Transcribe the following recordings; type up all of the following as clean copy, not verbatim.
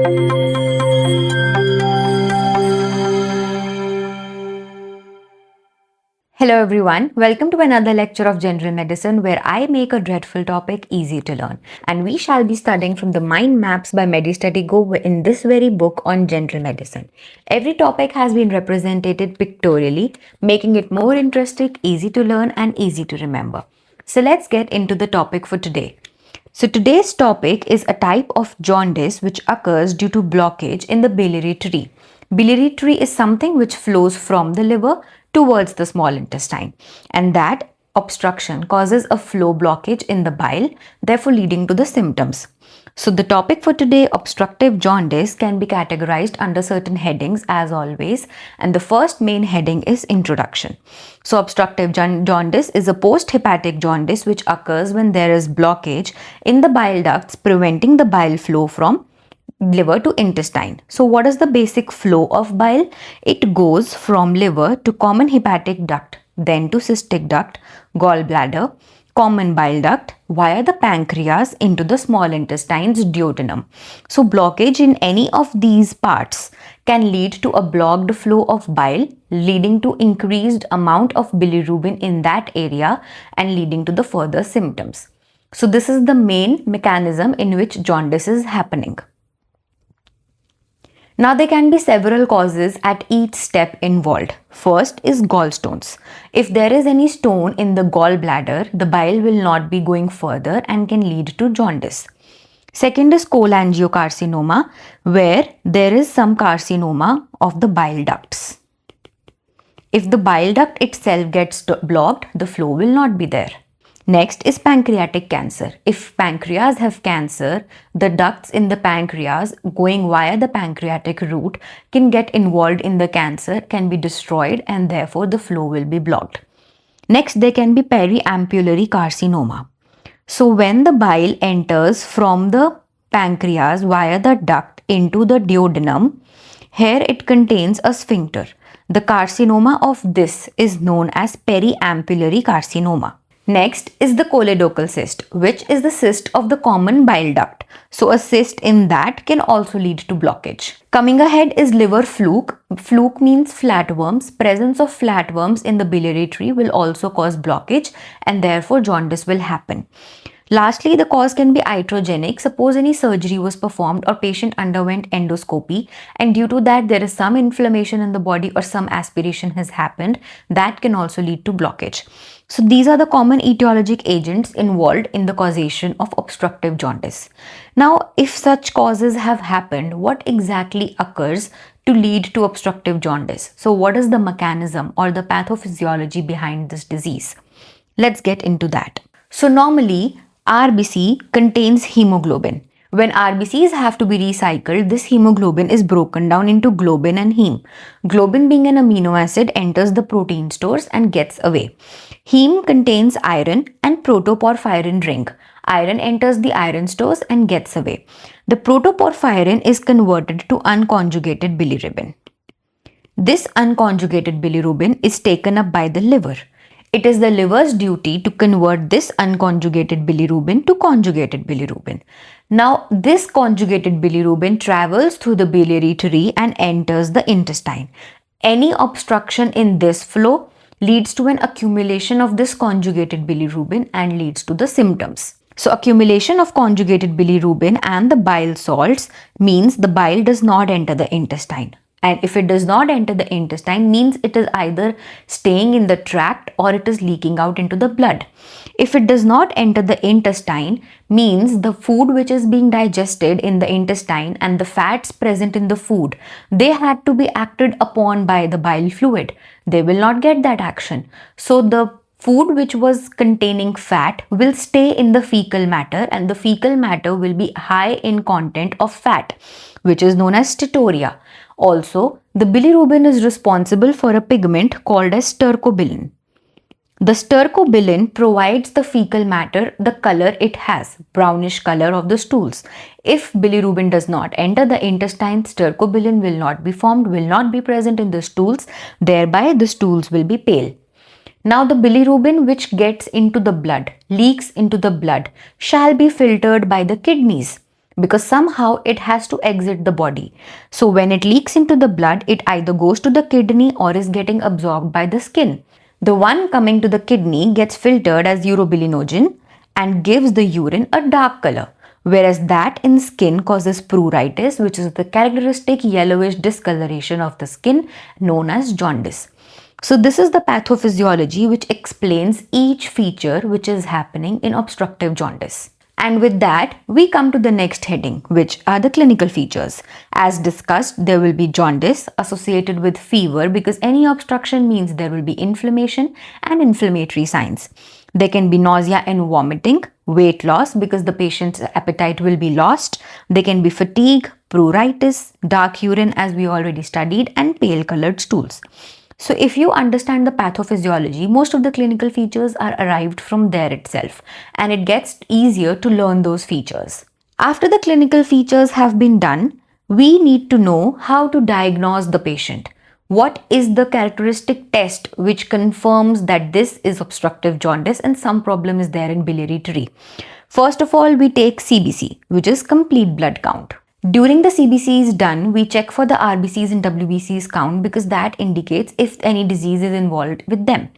Hello everyone, welcome to another lecture of general medicine where I make a dreadful topic easy to learn, and we shall be studying from the mind maps by MediStudy Go in this very book on general medicine. Every topic has been represented pictorially, making it more interesting, easy to learn and easy to remember. So let's get into the topic for today. So today's topic is a type of jaundice which occurs due to blockage in the biliary tree. Biliary tree is something which flows from the liver towards the small intestine, and that obstruction causes a flow blockage in the bile, therefore leading to the symptoms. So the topic for today, obstructive jaundice, can be categorized under certain headings as always, and the first main heading is introduction. So obstructive jaundice is a post-hepatic jaundice which occurs when there is blockage in the bile ducts preventing the bile flow from liver to intestine. So what is the basic flow of bile? It goes from liver to common hepatic duct, then to cystic duct, gallbladder, common bile duct, via the pancreas into the small intestine's duodenum. So blockage in any of these parts can lead to a blocked flow of bile, leading to increased amount of bilirubin in that area and leading to the further symptoms. So this is the main mechanism in which jaundice is happening. Now there can be several causes at each step involved. First is gallstones. If there is any stone in the gallbladder, the bile will not be going further and can lead to jaundice. Second is cholangiocarcinoma, where there is some carcinoma of the bile ducts. If the bile duct itself gets blocked, the flow will not be there. Next is pancreatic cancer. If pancreas have cancer, the ducts in the pancreas going via the pancreatic route can get involved in the cancer, can be destroyed, and therefore the flow will be blocked. Next, there can be periampullary carcinoma. So when the bile enters from the pancreas via the duct into the duodenum, here it contains a sphincter. The carcinoma of this is known as periampullary carcinoma. Next is the choledochal cyst, which is the cyst of the common bile duct. So a cyst in that can also lead to blockage. Coming ahead is liver fluke. Fluke means flatworms. Presence of flatworms in the biliary tree will also cause blockage, and therefore jaundice will happen. Lastly, the cause can be iatrogenic. Suppose any surgery was performed or patient underwent endoscopy, and due to that there is some inflammation in the body or some aspiration has happened, that can also lead to blockage. So these are the common etiologic agents involved in the causation of obstructive jaundice. Now, if such causes have happened, what exactly occurs to lead to obstructive jaundice? So what is the mechanism or the pathophysiology behind this disease? Let's get into that. So normally, RBC contains hemoglobin. When RBCs have to be recycled, this hemoglobin is broken down into globin and heme. Globin, being an amino acid, enters the protein stores and gets away. Heme contains iron and protoporphyrin ring. Iron enters the iron stores and gets away. The protoporphyrin is converted to unconjugated bilirubin. This unconjugated bilirubin is taken up by the liver. It is the liver's duty to convert this unconjugated bilirubin to conjugated bilirubin. Now, this conjugated bilirubin travels through the biliary tree and enters the intestine. Any obstruction in this flow leads to an accumulation of this conjugated bilirubin and leads to the symptoms. So, accumulation of conjugated bilirubin and the bile salts means the bile does not enter the intestine. And if it does not enter the intestine, means it is either staying in the tract or it is leaking out into the blood. If it does not enter the intestine, means the food which is being digested in the intestine and the fats present in the food, they had to be acted upon by the bile fluid. They will not get that action. So the food which was containing fat will stay in the fecal matter, and the fecal matter will be high in content of fat, which is known as steatorrhea. Also, the bilirubin is responsible for a pigment called as stercobilin. The stercobilin provides the fecal matter the color it has, brownish color of the stools. If bilirubin does not enter the intestine, stercobilin will not be formed, will not be present in the stools, thereby the stools will be pale. Now the bilirubin which gets into the blood, leaks into the blood, shall be filtered by the kidneys. because somehow it has to exit the body. So when it leaks into the blood, it either goes to the kidney or is getting absorbed by the skin. The one coming to the kidney gets filtered as urobilinogen and gives the urine a dark color, whereas that in skin causes pruritus, which is the characteristic yellowish discoloration of the skin known as jaundice. So this is the pathophysiology which explains each feature which is happening in obstructive jaundice. And with that, we come to the next heading, which are the clinical features. As discussed, there will be jaundice associated with fever because any obstruction means there will be inflammation and inflammatory signs. There can be nausea and vomiting, weight loss because the patient's appetite will be lost. There can be fatigue, pruritus, dark urine as we already studied, and pale colored stools. So if you understand the pathophysiology, most of the clinical features are arrived from there itself, and it gets easier to learn those features. After the clinical features have been done, we need to know how to diagnose the patient. What is the characteristic test which confirms that this is obstructive jaundice and some problem is there in biliary tree? First of all, we take CBC, which is complete blood count. During the CBC is done, we check for the RBCs and WBCs count because that indicates if any disease is involved with them.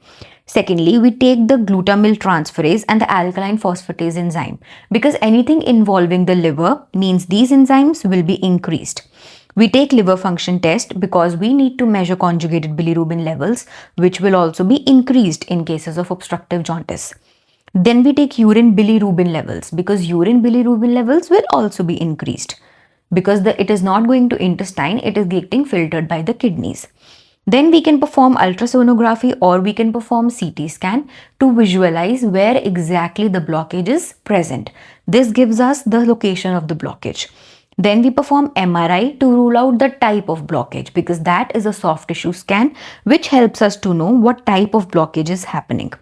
Secondly, we take the glutamyl transferase and the alkaline phosphatase enzyme because anything involving the liver means these enzymes will be increased. We take liver function test because we need to measure conjugated bilirubin levels, which will also be increased in cases of obstructive jaundice. Then we take urine bilirubin levels because urine bilirubin levels will also be increased. Because it is not going to intestine, it is getting filtered by the kidneys. Then we can perform ultrasonography or we can perform CT scan to visualize where exactly the blockage is present. This gives us the location of the blockage. Then we perform MRI to rule out the type of blockage because that is a soft tissue scan which helps us to know what type of blockage is happening.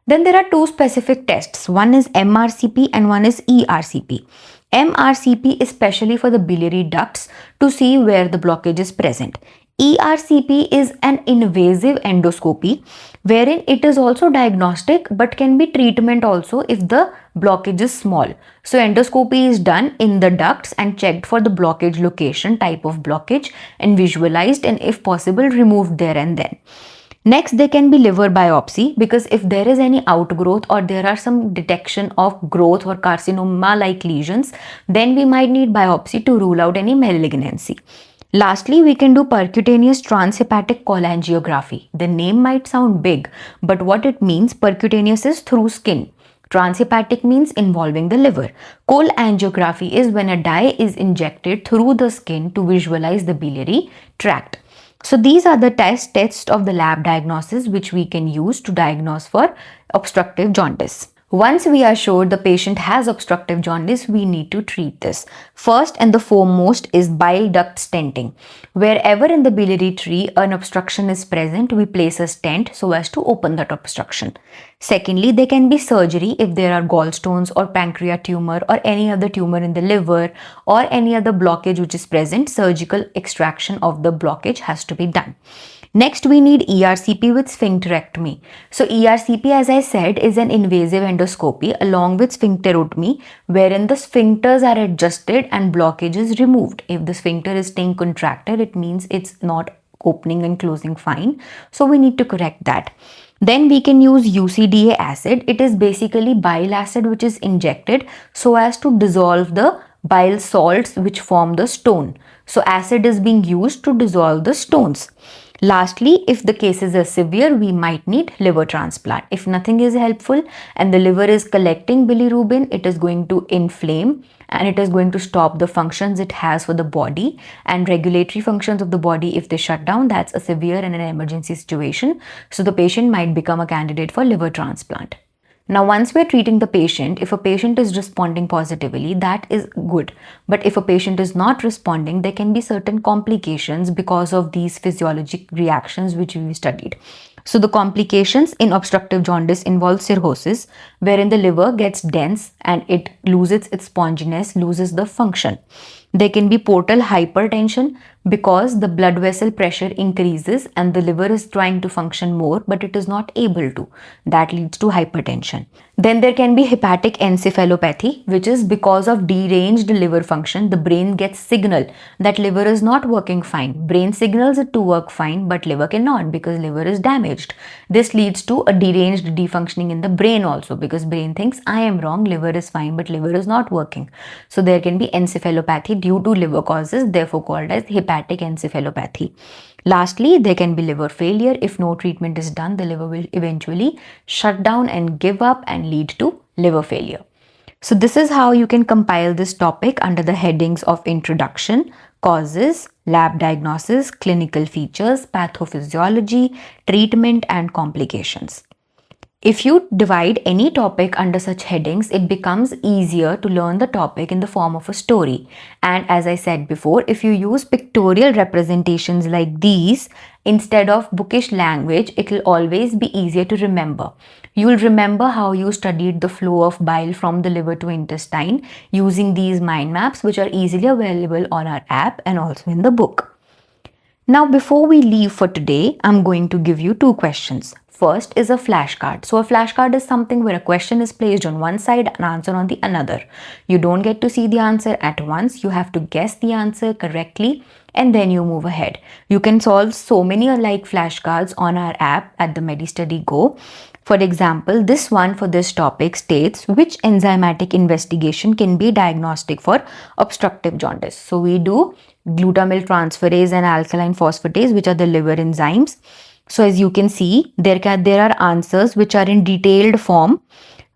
Then there are two specific tests. One is MRCP and one is ERCP. MRCP is specially for the biliary ducts to see where the blockage is present. ERCP is an invasive endoscopy wherein it is also diagnostic but can be treatment also if the blockage is small. So endoscopy is done in the ducts and checked for the blockage location, type of blockage, and visualized and if possible removed there and then. Next, there can be liver biopsy because if there is any outgrowth or there are some detection of growth or carcinoma-like lesions, then we might need biopsy to rule out any malignancy. Lastly, we can do percutaneous transhepatic cholangiography. The name might sound big, but what it means, percutaneous is through skin. Transhepatic means involving the liver. Cholangiocarcinoma is when a dye is injected through the skin to visualize the biliary tract. So these are the tests of the lab diagnosis which we can use to diagnose for obstructive jaundice. Once we are sure the patient has obstructive jaundice, we need to treat this. First and the foremost is bile duct stenting. Wherever in the biliary tree an obstruction is present, we place a stent so as to open that obstruction. Secondly, there can be surgery if there are gallstones or pancreatic tumor or any other tumor in the liver or any other blockage which is present. Surgical extraction of the blockage has to be done. Next, we need ERCP with sphincterectomy. So ERCP, as I said, is an invasive endoscopy along with sphincterotomy wherein the sphincters are adjusted and blockage is removed. If the sphincter is staying contracted, it means it's not opening and closing fine. So we need to correct that. Then we can use UCDA acid. It is basically bile acid which is injected so as to dissolve the bile salts which form the stone. So acid is being used to dissolve the stones. Lastly, if the cases are severe, we might need liver transplant. If nothing is helpful and the liver is collecting bilirubin, it is going to inflame and it is going to stop the functions it has for the body and regulatory functions of the body. If they shut down, that's a severe and an emergency situation. So the patient might become a candidate for liver transplant. Now, once we're treating the patient, if a patient is responding positively, that is good. But if a patient is not responding, there can be certain complications because of these physiologic reactions which we studied. So the complications in obstructive jaundice involve cirrhosis, wherein the liver gets dense and it loses its sponginess, loses the function. There can be portal hypertension because the blood vessel pressure increases and the liver is trying to function more, but it is not able to. That leads to hypertension. Then there can be hepatic encephalopathy, which is because of deranged liver function. The brain gets signal that liver is not working fine. Brain signals it to work fine, but liver cannot because liver is damaged. This leads to a deranged defunctioning in the brain also, because brain thinks I am wrong, liver is fine, but liver is not working. So there can be encephalopathy due to liver causes, therefore called as hepatic encephalopathy. Lastly, there can be liver failure. If no treatment is done, the liver will eventually shut down and give up and lead to liver failure. So this is how you can compile this topic under the headings of introduction, causes, lab diagnosis, clinical features, pathophysiology, treatment, and complications. If you divide any topic under such headings, it becomes easier to learn the topic in the form of a story. And as I said before, if you use pictorial representations like these instead of bookish language, it will always be easier to remember. You will remember how you studied the flow of bile from the liver to intestine using these mind maps, which are easily available on our app and also in the book. Now, before we leave for today, I'm going to give you two questions. First is a flashcard. So a flashcard is something where a question is placed on one side and answer on the another. You don't get to see the answer at once. You have to guess the answer correctly and then you move ahead. You can solve so many alike flashcards on our app at the MediStudy Go. For example, this one for this topic states which enzymatic investigation can be diagnostic for obstructive jaundice. So we do glutamyl transferase and alkaline phosphatase, which are the liver enzymes. So as you can see, there are answers which are in detailed form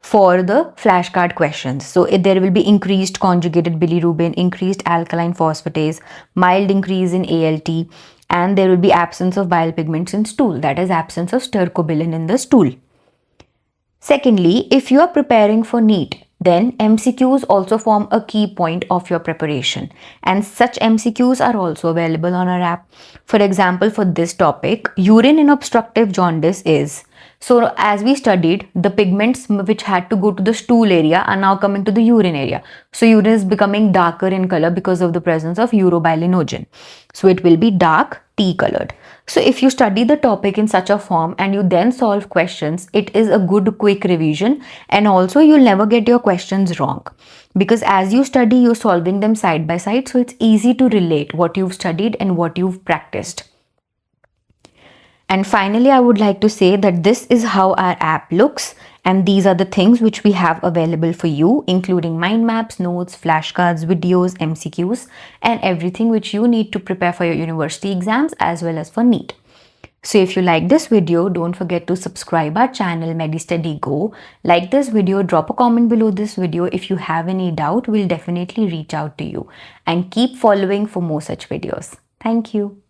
for the flashcard questions. So there will be increased conjugated bilirubin, increased alkaline phosphatase, mild increase in ALT, and there will be absence of bile pigments in stool, that is absence of stercobilin in the stool. Secondly, if you are preparing for NEET, then MCQs also form a key point of your preparation, and such MCQs are also available on our app. For example, for this topic, urine in obstructive jaundice is, so as we studied, the pigments which had to go to the stool area are now coming to the urine area. So urine is becoming darker in color because of the presence of urobilinogen. So it will be dark tea colored. So if you study the topic in such a form and you then solve questions, it is a good quick revision, and also you'll never get your questions wrong, because as you study, you're solving them side by side, so it's easy to relate what you've studied and what you've practiced. And finally, I would like to say that this is how our app looks, and these are the things which we have available for you, including mind maps, notes, flashcards, videos, MCQs, and everything which you need to prepare for your university exams as well as for NEET. So if you like this video, don't forget to subscribe our channel MediStudy Go. Like this video, drop a comment below this video. If you have any doubt, we'll definitely reach out to you, and keep following for more such videos. Thank you.